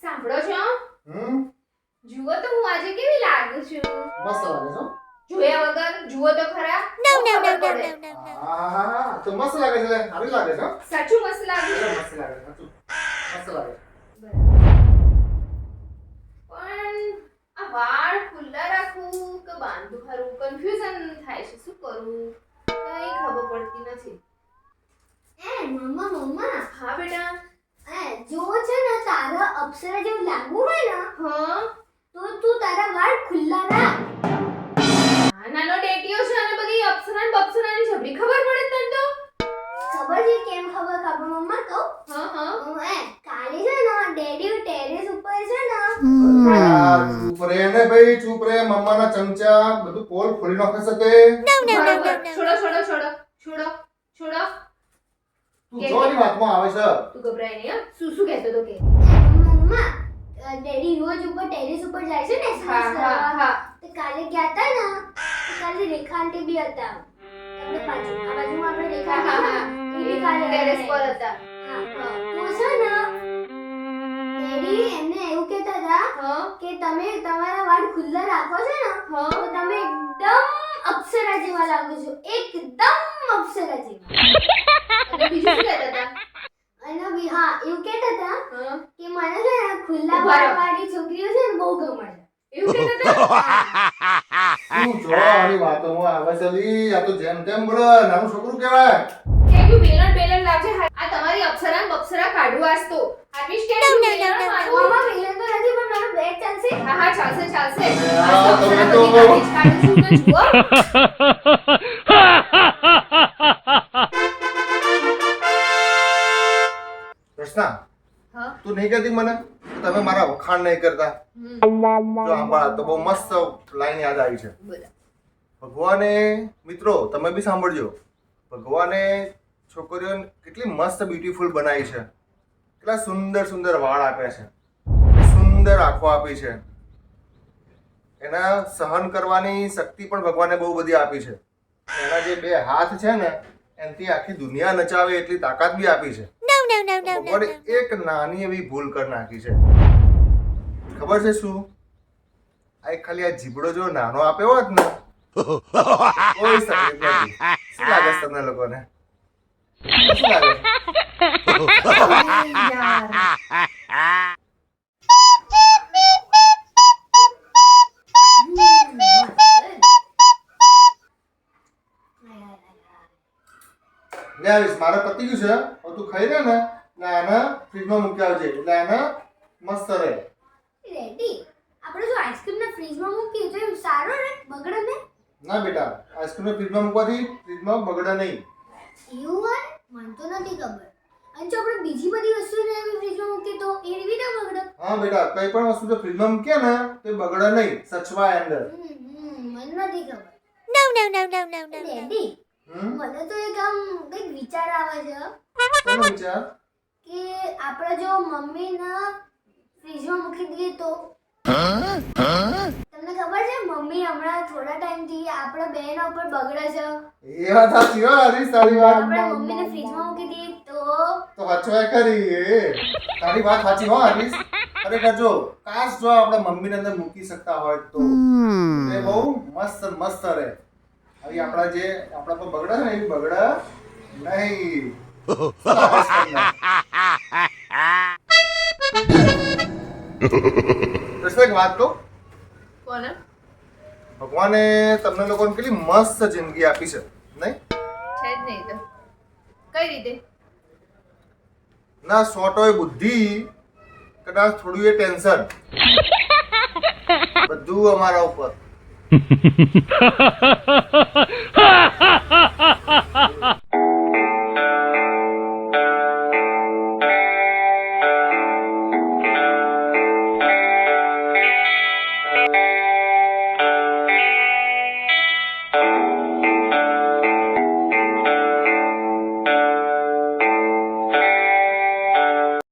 સાંભળો છો? જુઓ તો હું આજે કેવી લાગુ છું. મસ્ત લાગે છો. જોયા વગર જુઓ તો ખરા. હા તો મસ્ત લાગે છે. સારી લાગે છે. સાચું મસ્ત લાગે છે. મસ્ત લાગે સાચું મસ્ત લાગે. પણ આ વાળ ખુલ્લા રાખું કે બાંધું ખરું કન્ફ્યુઝન થાય છે. શું કરું કઈ ખબર પડતી નથી. મમ્મા હા બેટા. જો છે ને તારા અપ્સરા જેવું લાગવું હોય ને હા તો તું તારા વાળ ખુલ્લા રાખ. નાનો ડેટીઓ છે અને બધી અપ્સરા ને બપ્સરાની જબરી ખબર પડે તને તો. ખબર છે કેમ ખબર મમ્મા કહું હા કાલે છે ને ડેડી ટેરેસ ઉપર છે ને યાર ચૂપ રે ને ભાઈ ચૂપ રે. મમ્માના ચમચા બધું પોલ ખોલી નાખે છે તે. બરાબર. છોડો તું જોની વાતમાં આવે છે. તું ગભરાય નહીં હા. શું કહેતો તો કે. મમ્મા ડેડી રોજ ઉપર ટેરેસ ઉપર જાય છે ને exercise કરવા. હા તો કાલે ગયા હતા ને તો કાલે રેખા આંટી બી હતા. તમને પાછું આ બાજુમાં આપણે રેખા આંટી છે ને, એ બી કાલે ટેરેસ પર હતા. હતા. તો છે ને ડેડી એમને એવું કહેતા હતા હા કે તમે તમારા વાળ ખુલ્લા રાખો છો ને હા તો તમે એકદમ અપ્સરા જેવા લાગો છો. એકદમ અપ્સરા જેવા. અને બીજું શું કહેતા હતા? અને બી હા એવું કહેતા હતા હા કે મને છે ને ખુલ્લા ઉભા રહો. વાળવાળી છોકરીઓ છે ને બહુ ગમે છે. એવું કહેતા હતા? તું જો આની વાતોમાં આવે છે લી. આ તો જેમ તેમ બોલે. નાનું છોકરું કહેવાય. કેવું બેલણ લાગે. આ તમારી અપ્સરા ને બપ્સરા કાઢું આજ તો. આટલી સ્ટેન્ડ મારું. મમ્મા વેલણ તો નથી પણ મારો બેગ ચાલશે. હા ચાલશે આ આ તો તમે અપ્સરા તો- બધી કાઢી જ કાઢું છું તો જુઓ. કૃષ્ણા હા તું નહીં કહેતી મને કે તમે મારા વખાણ નહીં કરતા. જો આંબા તો બહુ મસ્ત લાઈન યાદ આવી છે. બોલો. ભગવાને મિત્રો તમે બી સાંભળજો. ભગવાને છોકરીઓને કેટલી મસ્ત બ્યુટીફુલ બનાવી છે. કેટલા સુંદર સુંદર વાળ આપ્યા છે. સુંદર આંખો આપી છે. એના સહન કરવાની શક્તિ પણ ભગવાને બહુ બધી આપી છે. એના જે બે હાથ છે ને એનાથી આખી દુનિયા નચાવે એટલી તાકાત બી આપી છે. ભગવાને એક નાની એવી ભૂલ કરી નાખી છે. ખબર છે શું? આ એક ખાલી આ જીબડો જો નાનો આપ્યો હોત ને કોઈ તકલીફ નથી. શું લાગે છે તમને લોકોને? શું લાગે છે? લે આવીશ મારે પતી ગયું છે. હવે તું ખાઈ લે ને એટલે આને ફ્રીજમાં મૂકી આવજે એટલે આને મસ્ત રહે. રેડી આપણે જો આઈસ્ક્રીમ ને ફ્રીજમાં મૂકીએ તો એમ સારો ને બગડે ને. ના બેટા આઈસ્ક્રીમ ફ્રીજમાં મૂકવાથી ફ્રીજમાં બગડે નહીં. એવું હોય મને તો નથી ખબર. અને જો આપણે બીજી બધી વસ્તુને ફ્રીજમાં મૂકીએ તો એ રીવી ના બગડે. હા બેટા કઈ પણ વસ્તુ જો ફ્રીજમાં મૂકીએ ને તો એ બગડે નહીં. સચવાય અંદર. મને નથી ખબર. રેડી મને તો એક આમ કંઈક વિચાર આવે છે કોનો વિચાર? કે આપણે જો મમ્મીને ફ્રીજમાં મૂકી દઈએ તો. તમને ખબર છે મમ્મી હમણાં થોડા ટાઈમથી આપણા બેન ઉપર બગડે છે. એ વાત સાચી હો હરીશ તારી વાત. આપણે મમ્મીને ફ્રીજમાં મૂકી દઈએ તો તો હચવાય ખરી એ. તારી વાત સાચી હો હરીશ. ખરેખર જો કાશ જો આપણે મમ્મીને અંદર મૂકી શકતા હોય તો એ બહુ મસ્ત મસ્ત રહે. હવે આપણા જે આપણા પર બગડે ને એ બગડે નહીં. શું લાગે છે તમને? કૃષ્ણ એક વાત કહું? કોને? ભગવાને તમને લોકોને કેટલી મસ્ત જિંદગી આપી છે નહીં? છે જ નહીં તો. કઈ રીતે? ના સોટોય બુદ્ધિ કદાચ થોડું એ ટેન્શન બધું અમારા ઉપર